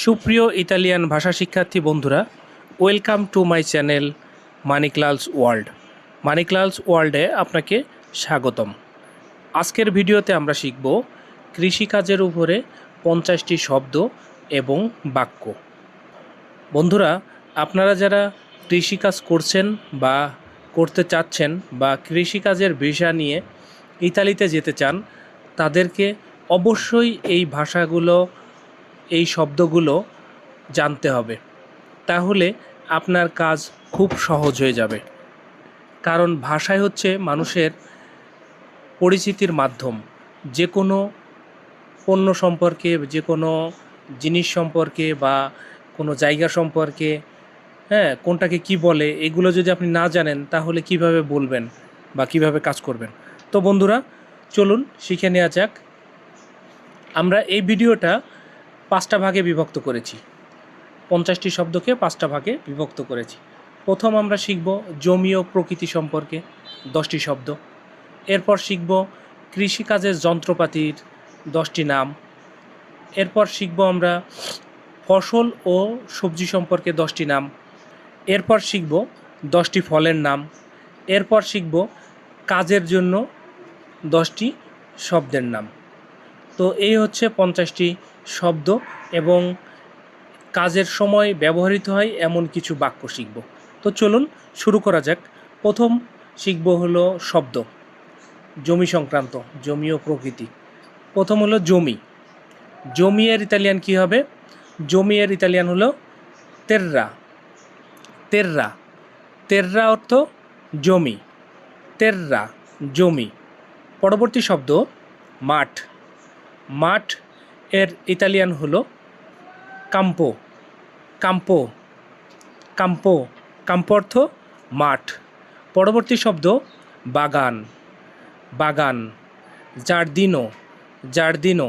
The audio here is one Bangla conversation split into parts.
সুপ্রিয় ইতালিয়ান ভাষা শিক্ষার্থী বন্ধুরা, welcome to my channel Manikalal's world. Manikalal's ওয়ার্ল্ডে আপনাকে স্বাগতম। আজকের ভিডিওতে আমরা শিখব কৃষিকাজের উপরে 50টি শব্দ এবং বাক্য। বন্ধুরা, আপনারা যারা কৃষিকাজ করছেন বা করতে চাচ্ছেন বা কৃষিকাজের ভিসা নিয়ে ইতালিতে যেতে চান, তাদেরকে অবশ্যই এই ভাষাগুলো, এই শব্দগুলো জানতে হবে। তাহলে আপনার কাজ খুব সহজ হয়ে যাবে। কারণ ভাষাই হচ্ছে মানুষের পরিচিতির মাধ্যম। যে কোনো পণ্য সম্পর্কে, যে কোনো জিনিস সম্পর্কে বা কোনো জায়গা সম্পর্কে, কোনটাকে কি বলে, এগুলো যদি আপনি না জানেন তাহলে কিভাবে বলবেন বা কিভাবে কাজ করবেন। তো বন্ধুরা, চলুন শিখে নেওয়া যাক। আমরা এই ভিডিওটা 5টা ভাগে বিভক্ত করেছি। 50টি শব্দকে 5টা ভাগে বিভক্ত করেছি। প্রথম আমরা শিখব জমি ও প্রকৃতি সম্পর্কে 10টি শব্দ। এরপর শিখব কৃষিকাজের যন্ত্রপাতির 10টি নাম। এরপর শিখব আমরা ফসল ও সবজি সম্পর্কে 10টি নাম। এরপর শিখব 10টি ফলের নাম। এরপর শিখব কাজের জন্য 10টি শব্দের নাম। তো এই হচ্ছে 50টি শব্দ এবং কাজের সময় ব্যবহৃত হয় এমন কিছু বাক্য শিখব। তো চলুন শুরু করা যাক। প্রথম শিখব হলো শব্দ জমি সংক্রান্ত, জমি ও প্রকৃতি। প্রথম হলো জমি। জমি এর ইতালিয়ান কি হবে? জমি এর ইতালিয়ান হলো তেররা। তেররা, তেররা অর্থ জমি। তেররা, জমি। পরবর্তী শব্দ মাঠ। মাঠ এর ইতালিয়ান হলো কাম্পো। কাম্পো, কাম্পো, কাম্পো অর্থ মাঠ। পরবর্তী শব্দ বাগান। বাগান, জার্দিনো। জার্দিনো,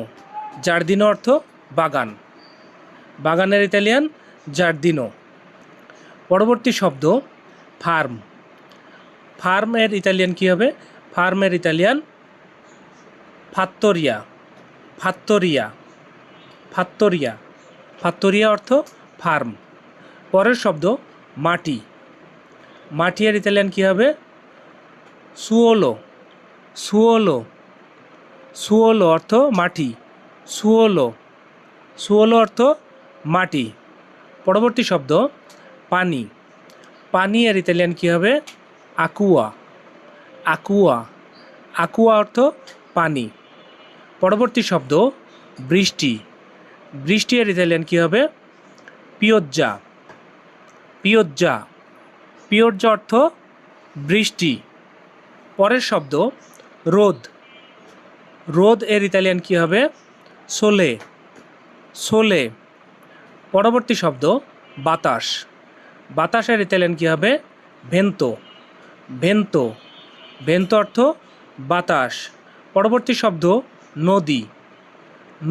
জার্দিনো অর্থ বাগান। বাগানের ইতালিয়ান জার্দিনো। পরবর্তী শব্দ ফার্ম। ফার্ম এর ইতালিয়ান কী হবে? ফার্ম এর ইতালিয়ান ফাত্তরিয়া। ফাত্তরিয়া, ফাত্তরিয়া, ফাত্তরিয়া অর্থ ফার্ম। পরের শব্দ মাটি। মাটি এর ইতালিয়ান কী হবে? সুওলো। সুওলো, সুওলো অর্থ মাটি। সুওলো, সুওলো অর্থ মাটি। পরবর্তী শব্দ পানি। পানি এর ইতালিয়ান কী হবে? আকুয়া। আকুয়া, আকুয়া অর্থ পানি। পরবর্তী শব্দ বৃষ্টি। বৃষ্টি এর ইতালিয়ান কী হবে? পিওজ্জা। পিওজ্জা, পিওজ্জা অর্থ বৃষ্টি। পরের শব্দ রোদ। রোদ এর ইতালিয়ান কী হবে? সোলে। সোলে। পরবর্তী শব্দ বাতাস। বাতাসের ইতালিয়ান কী হবে? ভেন্তো। ভেন্তো, ভেন্তো অর্থ বাতাস। পরবর্তী শব্দ নদী।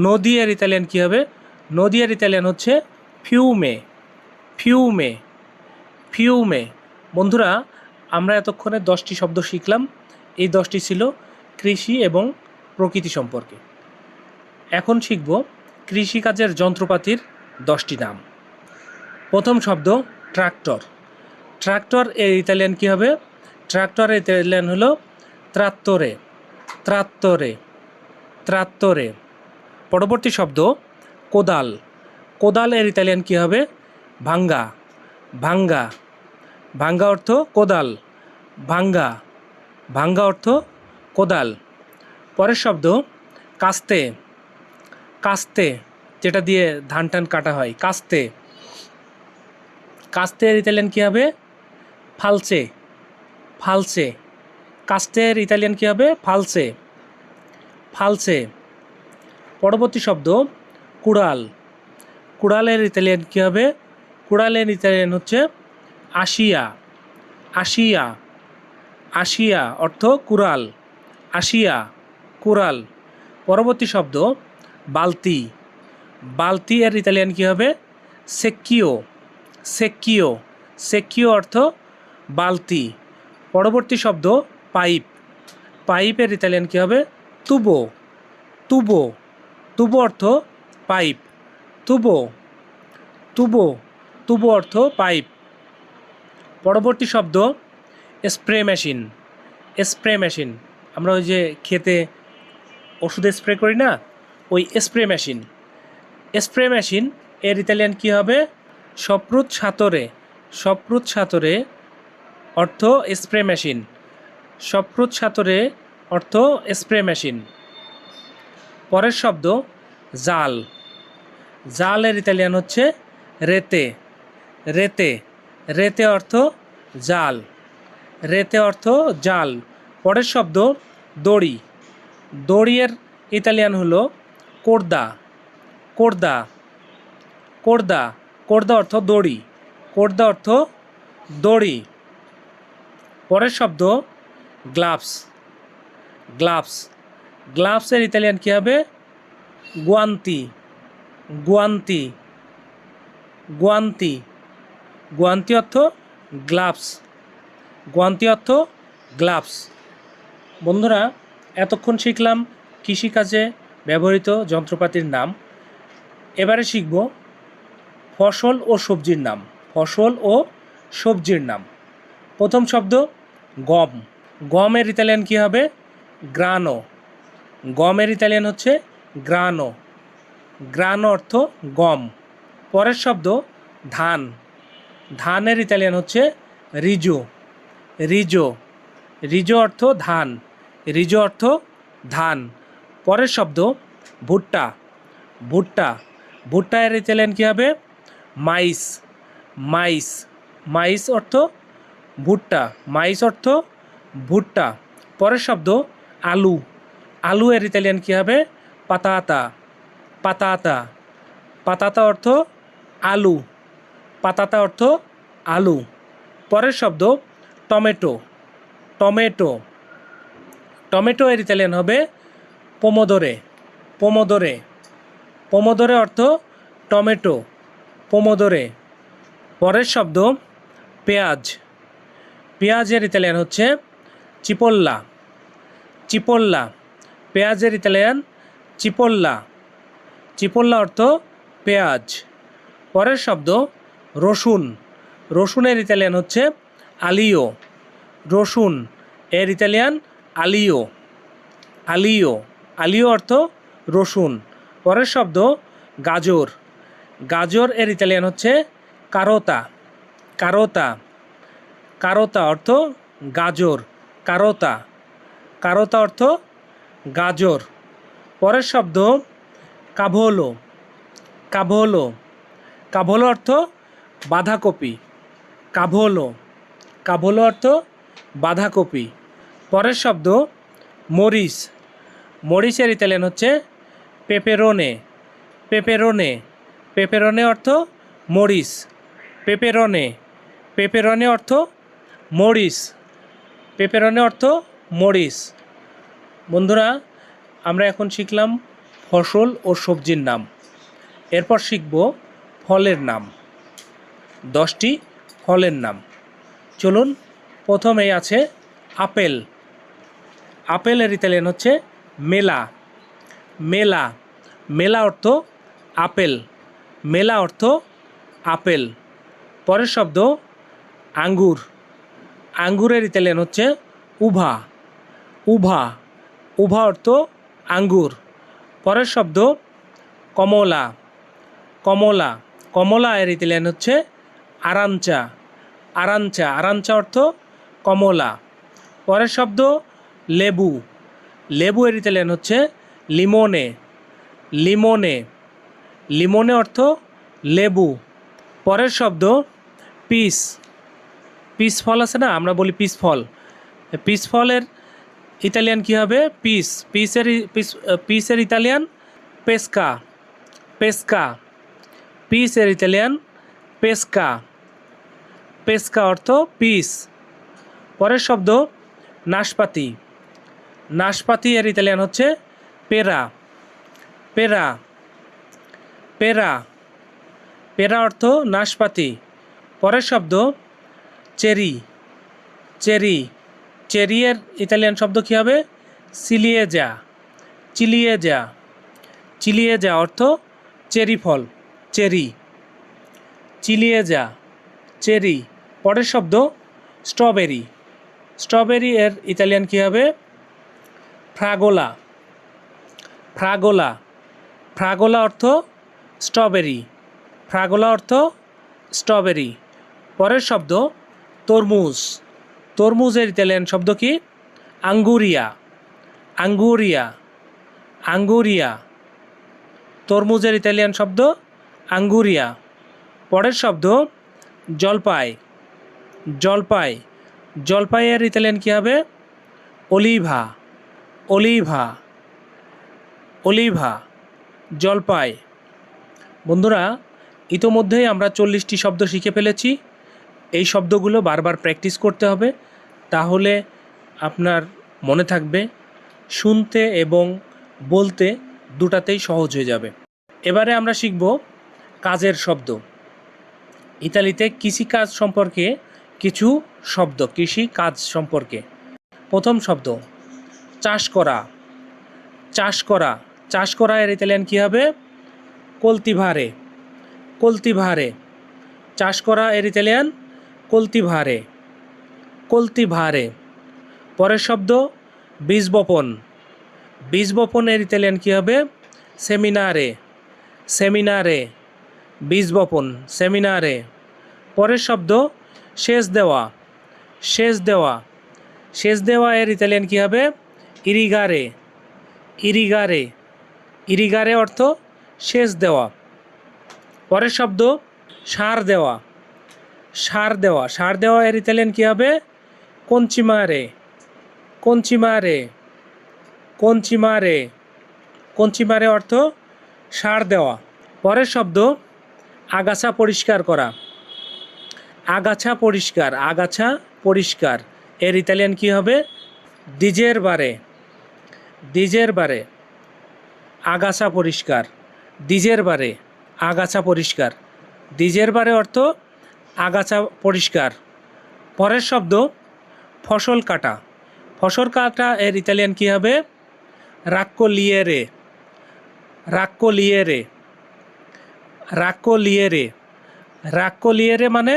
নদী এর ইতালিয়ান কী হবে? নদী এর ইতালিয়ান হচ্ছে ফিউমে। ফিউমে, ফিউমে। বন্ধুরা, আমরা এতক্ষণে 10টি শব্দ শিখলাম। এই 10টি ছিল কৃষি এবং প্রকৃতি সম্পর্কে। এখন শিখব কৃষিকাজের যন্ত্রপাতির 10টি নাম। প্রথম শব্দ ট্রাক্টর। ট্রাক্টর এর ইতালিয়ান কী হবে? ট্রাক্টর এর ইতালিয়ান হলো ত্রাত্তরে। ত্রাত্তরে, ত্রাত্তরে। পরবর্তী শব্দ কোদাল। কোদাল এর ইতালিয়ান কী হবে? ভাঙ্গা। ভাঙ্গা, ভাঙ্গা অর্থ কোদাল। ভাঙ্গা, ভাঙ্গা অর্থ কোদাল। পরের শব্দ কাস্তে। কাস্তে, যেটা দিয়ে ধান টান কাটা হয়, কাস্তে। কাস্তে এর ইতালিয়ান কী হবে? ফালসে। ফালসে, কাস্তে এর ইতালিয়ান কী হবে? ফালসে। ফালসে। পরবর্তী শব্দ কুড়াল। কুড়ালের ইতালিয়ান কী হবে? কুড়ালের ইতালিয়ান হচ্ছে আশিয়া। আশিয়া, আশিয়া অর্থ কুড়াল। আশিয়া, কুড়াল। পরবর্তী শব্দ বালতি। বালতি এর ইতালিয়ান কী হবে? সেক্কিও। সেক্কিও, সেক্কিও অর্থ বালতি। পরবর্তী শব্দ পাইপ। পাইপের ইতালিয়ান কী হবে? তুবো। তুবো, তুবো অর্থ পাইপ। তুবো, তুবো, তুবো অর্থ পাইপ। পরবর্তী শব্দ স্প্রে মেশিন। স্প্রে মেশিন, আমরা ওই যে খেতে ওষুধ স্প্রে করি না, ওই স্প্রে মেশিন। স্প্রে মেশিন এর ইতালিয়ান কী হবে? সপ্রুত সাতরে। সপ্রুত সাতরে অর্থ স্প্রে মেশিন। সপ্রুত সাতরে অর্থ স্প্রে মেশিন। পরের শব্দ জাল। জালের ইতালিয়ান হচ্ছে রেতে। রেতে, রেতে অর্থ জাল। রেতে অর্থ জাল। পরের শব্দ দড়ি। দড়িয়ের ইতালিয়ান হলো কোর্দা। কোর্দা, কোর্দা, কোর্দা অর্থ দড়ি। কোর্দা অর্থ দড়ি। পরের শব্দ গ্লাভস। গ্লাভস, গ্লাভসের ইতালিয়ান কী হবে? গুয়ান্তি। গুয়ান্তি, গুয়ান্তি, গুয়ান্তি অর্থ গ্লাভস। গুয়ান্তি অর্থ গ্লাভস। বন্ধুরা, এতক্ষণ শিখলাম কৃষিকাজে ব্যবহৃত যন্ত্রপাতির নাম। এবারে শিখব ফসল ও সবজির নাম। ফসল ও সবজির নাম। প্রথম শব্দ গম। গমের ইতালিয়ান কী হবে? গ্রানো। গমের ইতালিয়ান হচ্ছে গ্রানো। গ্রানো অর্থ গম। পরের শব্দ ধান। ধানের ইতালিয়ান হচ্ছে রিজো। রিজো, রিজো অর্থ ধান। রিজো অর্থ ধান। পরের শব্দ ভুট্টা। ভুট্টা, ভুট্টা এর ইতালিয়ান কী হবে? মাইস। মাইস, মাইস অর্থ ভুট্টা। মাইস অর্থ ভুট্টা। পরের শব্দ আলু। আলু এর ইতালিয়ান কী হবে? পাতাতা। পাতাতা, পাতাতা অর্থ আলু। পাতাতা অর্থ আলু। পরের শব্দ টমেটো। টমেটো, টমেটো এর ইতালিয়ান হবে পোমোদোরে। পোমোদোরে, পোমোদোরে অর্থ টমেটো। পোমোদোরে। পরের শব্দ পেঁয়াজ। পেঁয়াজের ইতালিয়ান হচ্ছে চিপোল্লা। চিপোল্লা, পেঁয়াজের ইতালিয়ান চিপোল্লা। চিপোল্লা অর্থ পেঁয়াজ। পরের শব্দ রসুন। রসুনের ইতালিয়ান হচ্ছে আলিও। রসুন এর ইতালিয়ান আলিও। আলিও, আলিও অর্থ রসুন। পরের শব্দ গাজর। গাজর এর ইতালিয়ান হচ্ছে কারোতা। কারোতা, কারোতা অর্থ গাজর। কারোতা, কারোতা অর্থ গাজর। পরের শব্দ কাভোলো। কাভোলো, কাভোলো অর্থ বাঁধাকপি। কাভোলো, কাভোলো অর্থ বাঁধাকপি। পরের শব্দ মরিচ। মরিচের ইতালিয়ান হচ্ছে পেপেরোনে। পেপেরোনে, পেপেরোনে অর্থ মরিচ। পেপেরোনে, পেপেরোনে অর্থ মরিচ। পেপেরোনে অর্থ মরিচ। বন্ধুরা, আমরা এখন শিখলাম ফসল ও সবজির নাম। এরপর শিখব ফলের নাম। 10টি ফলের নাম। চলুন, প্রথমেই আছে আপেল। আপেলের ইতালিয়ান হচ্ছে মেলা। মেলা, মেলা অর্থ আপেল। মেলা অর্থ আপেল। পরের শব্দ আঙ্গুর। আঙ্গুরের ইতালিয়ান হচ্ছে উভা। উভা, উভা অর্থ আঙ্গুর। পরের শব্দ কমলা। কমলা, কমলা এর ইতালিয়ান হচ্ছে আরাঞ্চা। আরাঞ্চা, আরাঞ্চা অর্থ কমলা। পরের শব্দ লেবু। লেবু এর ইতালিয়ান হচ্ছে লিমোনে। লিমোনে, লিমোনে অর্থ লেবু। পরের শব্দ পিস। পিস ফল আছে না, আমরা বলি পিস ফল। পিস ফলের ইতালিয়ান কী হবে? পিস। পিসের ইতালিয়ান পেস্কা। পেস্কা, পিসের ইতালিয়ান পেস্কা। পেস্কা অর্থ পিস। পরের শব্দ নাশপাতি। নাশপাতি এর ইতালিয়ান হচ্ছে পেরা। পেরা, পেরা, পেরা অর্থ নাশপাতি। পরের শব্দ চেরি। চেরি, চেরি এর ইতালিয়ান শব্দ কী হবে? চিলিয়েজা। চিলিয়েজা, চিলিয়েজা অর্থ চেরি ফল। চেরি। চিলিয়েজা, চেরি। পরের শব্দ স্ট্রবেরি। স্ট্রবেরি এর ইতালিয়ান কী হবে? ফ্রাগোলা। ফ্রাগোলা। ফ্রাগোলা অর্থ স্ট্রবেরি। ফ্রাগোলা অর্থ স্ট্রবেরি। পরের শব্দ তরমুজ। তরমুজের ইতালিয়ান শব্দ কি? আঙ্গুরিয়া। আঙ্গুরিয়া। আঙ্গুরিয়া। তরমুজের ইতালিয়ান শব্দ আঙ্গুরিয়া। পরের শব্দ জলপাই। জলপাই। জলপাইয়ের ইতালিয়ান কী হবে? অলিভা। অলিভা। অলিভা। জলপাই। বন্ধুরা, ইতোমধ্যেই আমরা 40টি শব্দ শিখে ফেলেছি। এই শব্দগুলো বারবার প্র্যাকটিস করতে হবে, তাহলে আপনার মনে থাকবে। শুনতে এবং বলতে দুটাতেই সহজ হয়ে যাবে। এবারে আমরা শিখব কাজের শব্দ। ইতালিতে কৃষিকাজ সম্পর্কে কিছু শব্দ, কৃষি কাজ সম্পর্কে। প্রথম শব্দ চাষ করা। চাষ করা। চাষ করা এর ইতালিয়ান কী হবে? কলতিভারে। কলতিভারে। চাষ করা এর ইতালিয়ান কলতিভারে। কলতিভারে। পরের শব্দ বীজ বপন। বীজ বপন এর ইতালিয়ান কী হবে? সেমিনারে। সেমিনারে। বীজ বপন। সেমিনারে। পরের শব্দ সেচ দেওয়া। সেচ দেওয়া। সেচ দেওয়া এর ইতালিয়ান কী হবে? ইরিগারে। ইরিগারে। ইরিগারে অর্থ সেচ দেওয়া। পরের শব্দ সার দেওয়া। সার দেওয়া। সার দেওয়া এর ইতালিয়ান কী হবে? কঞ্চিমারে। কঞ্চিমারে। কঞ্চিমারে। কঞ্চিমারে অর্থ সার দেওয়া। পরের শব্দ আগাছা পরিষ্কার করা। আগাছা পরিষ্কার। আগাছা পরিষ্কার এর ইতালিয়ান কী হবে? ডিজেরবারে। ডিজেরবারে। আগাছা পরিষ্কার। ডিজেরবারে। আগাছা পরিষ্কার। ডিজেরবারে অর্থ আগাছা পরিষ্কার। পরের শব্দ ফসল কাটা। ফসল কাটা এর ইতালিয়ান কী হবে? রাক্কোলিয়েরে। রাক্কোলিয়েরে। রাক্কোলিয়েরে। রাক্কোলিয়েরে মানে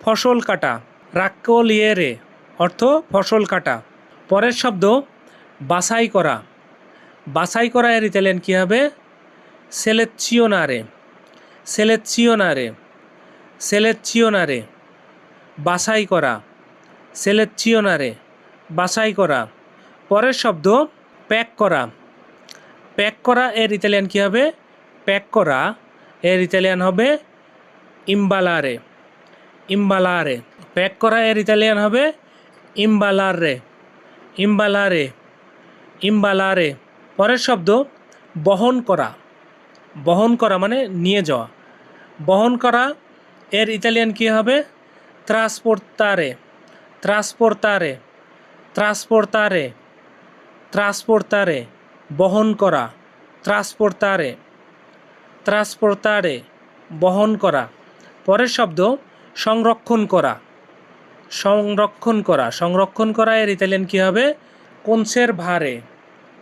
ফসল কাটা। রাক্কোলিয়েরে অর্থ ফসল কাটা। পরের শব্দ বাছাই করা। বাছাই করা এর ইতালিয়ান কী হবে? সেলেকশিওনারে। সেলেকশিওনারে। সেলেকশিওনারে। বাছাই করা। সেলেকশিওনারে। বাছাই করা। পরের শব্দ প্যাক করা। প্যাক করা এর ইতালিয়ান কী হবে? প্যাক করা এর ইতালিয়ান হবে ইম্বালারে। ইম্বালারে। প্যাক করা এর ইতালিয়ান হবে ইম্বালারে। ইম্বালারে। ইম্বালারে। পরের শব্দ বহন করা। বহন করা মানে নিয়ে যাওয়া। বহন করা এর ইতালিয়ান কী হবে? ট্রান্সপোর্টারে। ট্রান্সপোর্টারে। ট্রান্সপোর্টারে। ট্রান্সপোর্টারে। বহন করা। ট্রান্সপোর্টারে। ট্রান্সপোর্টারে। বহন করা। পরের শব্দ সংরক্ষণ করা। সংরক্ষণ করা। সংরক্ষণ করা এর ইতালিয়ান কী হবে? কনসেরভারে।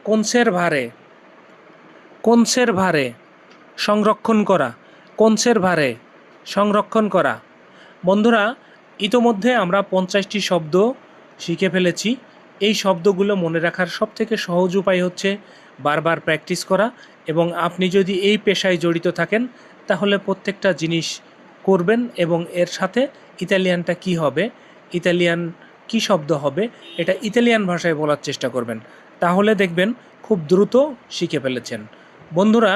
কনসেরভারে। কনসেরভারে। সংরক্ষণ করা। কনসেরভারে। সংরক্ষণ করা। বন্ধুরা, ইতোমধ্যে আমরা 50টি শব্দ শিখে ফেলেছি। এই শব্দগুলো মনে রাখার সবথেকে সহজ উপায় হচ্ছে বারবার প্র্যাকটিস করা, এবং আপনি যদি এই পেশায় জড়িত থাকেন তাহলে প্রত্যেকটা জিনিস করবেন, এবং এর সাথে ইতালিয়ানটা কি হবে, ইতালিয়ান কি শব্দ হবে, এটা ইতালিয়ান ভাষায় বলার চেষ্টা করবেন। তাহলে দেখবেন খুব দ্রুত শিখে ফেলেছেন। বন্ধুরা,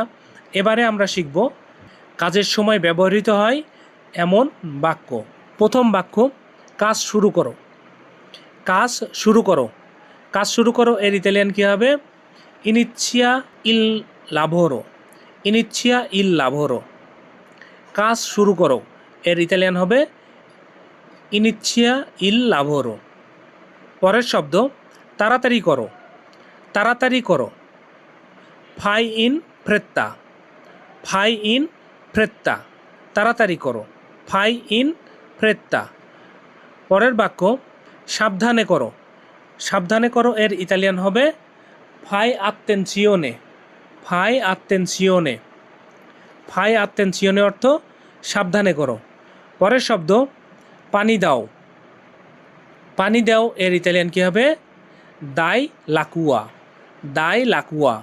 এবারে আমরা শিখব কাজের সময় ব্যবহৃত হয় এমন বাক্য। প্রথম বাক্য কাজ শুরু করো। কাজ শুরু করো। কাজ শুরু করো এর ইতালিয়ান কী হবে? ইনিচিয়া ইল লাভোরো। ইনিচিয়া ইল লাভোরো। কাজ শুরু করো এর ইতালিয়ান হবে ইনিচিয়া ইল লাভোরো। পরের শব্দ তাড়াতাড়ি করো। তাড়াতাড়ি করো। ফাই ইন ফ্রেত্তা। ফাই ইন ফ্রেত্তা। তাড়াতাড়ি করো। ফাই ইন ফ্রেত্তা। পরের বাক্য সাবধানে করো। সাবধানে করো এর ইতালিয়ান হবে ফাই আত্তেনসিওনে। ফাই আত্তেনসিওনে। ফাই আত্তেনসিওনে অর্থ সাবধানে করো। পরের শব্দ পানি দাও। পানি দাও এর ইতালিয়ান কী হবে? দাই লাকুয়া। দাই লাকুয়া।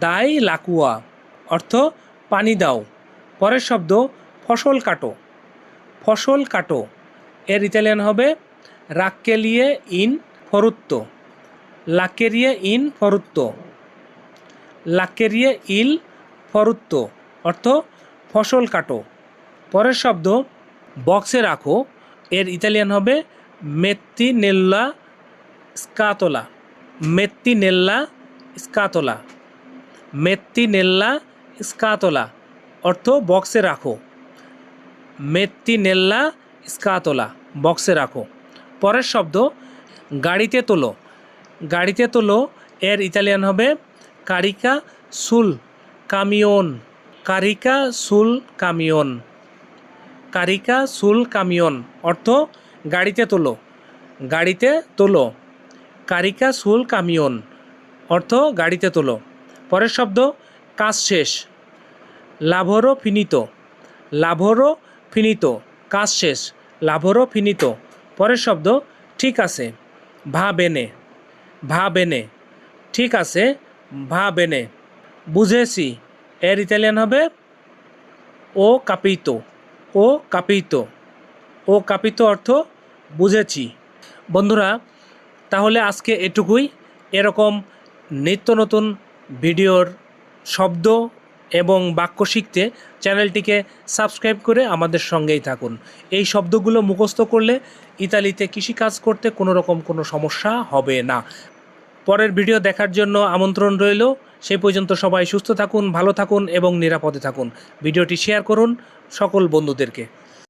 দাই লাকুয়া অর্থ পানি দাও। পরের শব্দ ফসল কাটো। ফসল কাটো এর ইতালিয়ান হবে রাক্কেলিয়ে ইন ফরুত্তো। লাক্কেরিয়ে ইন ফরুত্তো। লাক্কেরিয়ে ইল ফরুত্তো অর্থ ফসল কাটো। পরের শব্দ বক্সে রাখো এর ইতালিয়ান হবে মেত্তি নেল্লা স্কাতোলা। মেত্তি নেল্লা স্কাতোলা। মেত্তি নেল্লা স্কাতোলা অর্থ বক্সে রাখো। মেত্তি নেল্লা স্কাতোলা বক্সে রাখো। পরের শব্দ গাড়িতে তোলো। গাড়িতে তোলো এর ইতালিয়ান হবে কারিকা সুল কামিওন। কারিকা সুল কামিওন। কারিকা সুল কামিওন অর্থ গাড়িতে তোলো। গাড়িতে তোলো। কারিকা সুল কামিওন অর্থ গাড়িতে তোলো। পরের শব্দ কাজ শেষ। লাভরো ফিনিতো। লাভরো ফিনিতো কাজ শেষ। লাভরো ফিনিতো। পরের শব্দ ঠিক আছে। ভা বেনে। ভা বেনে ঠিক আছে। ভা বেনে। বুঝেছি এর ইতালিয়ান হবে ও কাপিতো। ও কাপিতো। ও কাপিতো অর্থ বুঝেছি। বন্ধুরা তাহলে আজকে এটুকুই। এরকম নিত্য নতুন ভিডিওর শব্দ এবং বাক্য শিখতে চ্যানেলটিকে সাবস্ক্রাইব করে আমাদের সঙ্গেই থাকুন। এই শব্দগুলো মুখস্থ করলে ইতালিতে কৃষিকাজ করতে কোনো রকম কোনো সমস্যা হবে না। পরের ভিডিও দেখার জন্য আমন্ত্রণ রইল। সেই পর্যন্ত সবাই সুস্থ থাকুন, ভালো থাকুন এবং নিরাপদে থাকুন। ভিডিওটি শেয়ার করুন সকল বন্ধুদেরকে।